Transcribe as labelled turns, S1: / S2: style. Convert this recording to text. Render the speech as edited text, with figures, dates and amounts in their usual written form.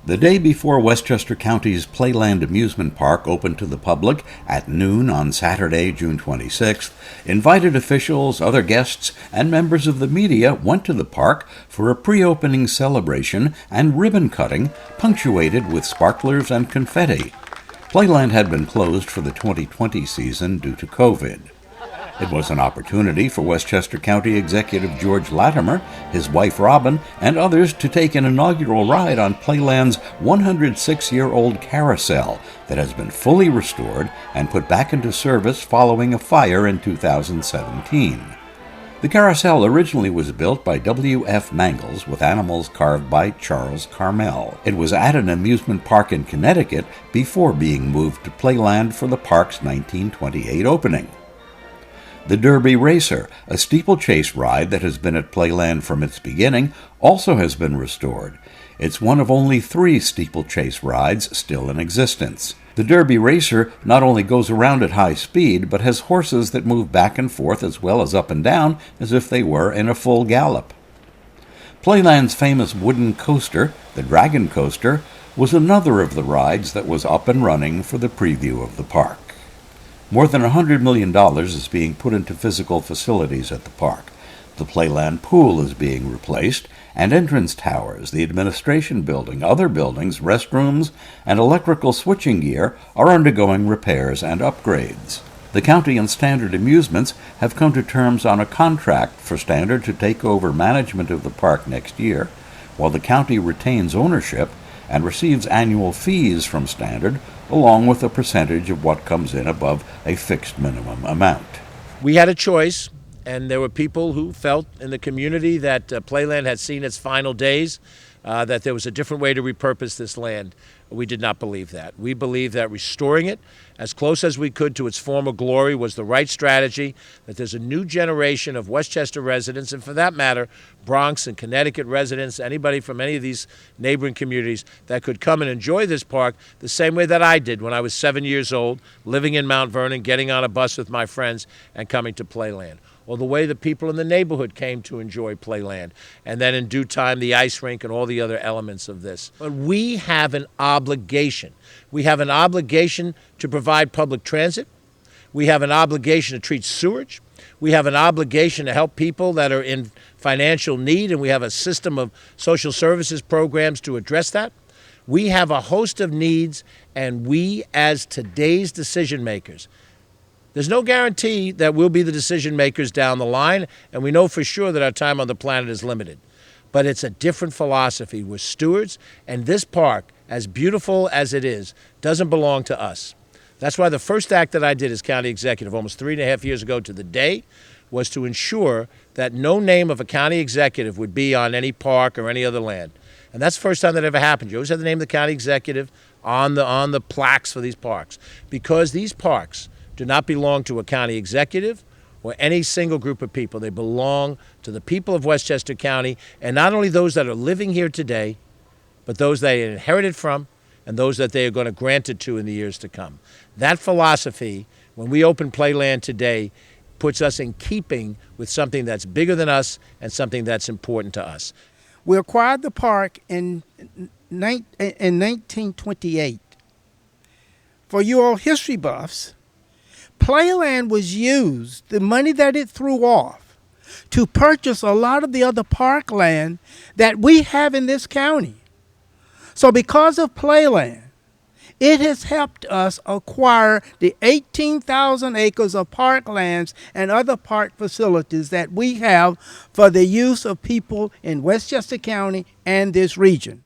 S1: The day before Westchester County's Playland amusement park opened to the public at noon on Saturday, June 26th, invited officials, other guests, and members of the media went to the park for a pre-opening celebration and ribbon cutting punctuated with sparklers and confetti. Playland had been closed for the 2020 season due to COVID. It was an opportunity for Westchester County Executive George Latimer, his wife Robin, and others to take an inaugural ride on Playland's 106-year-old carousel that has been fully restored and put back into service following a fire in 2017. The carousel originally was built by W.F. Mangles with animals carved by Charles Carmel. It was at an amusement park in Connecticut before being moved to Playland for the park's 1928 opening. The Derby Racer, a steeplechase ride that has been at Playland from its beginning, also has been restored. It's one of only 3 steeplechase rides still in existence. The Derby Racer not only goes around at high speed, but has horses that move back and forth as well as up and down as if they were in a full gallop. Playland's famous wooden coaster, the Dragon Coaster, was another of the rides that was up and running for the preview of the park. More than $100 million is being put into physical facilities at the park. The Playland pool is being replaced, and entrance towers, the administration building, other buildings, restrooms, and electrical switching gear are undergoing repairs and upgrades. The county and Standard Amusements have come to terms on a contract for Standard to take over management of the park next year, while the county retains ownership and receives annual fees from Standard, along with a percentage of what comes in above a fixed minimum amount.
S2: We had a choice, and there were people who felt in the community that Playland had seen its final days, that there was a different way to repurpose this land. We did not believe that. We believe that restoring it as close as we could to its former glory was the right strategy, that there's a new generation of Westchester residents, and for that matter, Bronx and Connecticut residents, anybody from any of these neighboring communities that could come and enjoy this park the same way that I did when I was 7 years old, living in Mount Vernon, getting on a bus with my friends and coming to Playland. Or the way the people in the neighborhood came to enjoy Playland, and then in due time the ice rink and all the other elements of this. But we have an obligation. We have an obligation to provide public transit. We have an obligation to treat sewage. We have an obligation to help people that are in financial need, and we have a system of social services programs to address that. We have a host of needs, and we, as today's decision makers, there's no guarantee that we'll be the decision makers down the line, and we know for sure that our time on the planet is limited. But it's a different philosophy. We're stewards, and this park, as beautiful as it is, doesn't belong to us. That's why the first act that I did as county executive almost 3.5 years ago to the day was to ensure that no name of a county executive would be on any park or any other land. And that's the first time that ever happened. You always have the name of the county executive on the plaques for these parks, because these parks do not belong to a county executive or any single group of people. They belong to the people of Westchester County, and not only those that are living here today, but those they inherited from and those that they are going to grant it to in the years to come. That philosophy, when we open Playland today, puts us in keeping with something that's bigger than us and something that's important to us.
S3: We acquired the park in 1928. For you all history buffs, Playland was used, the money that it threw off, to purchase a lot of the other parkland that we have in this county. So because of Playland, it has helped us acquire the 18,000 acres of parklands and other park facilities that we have for the use of people in Westchester County and this region.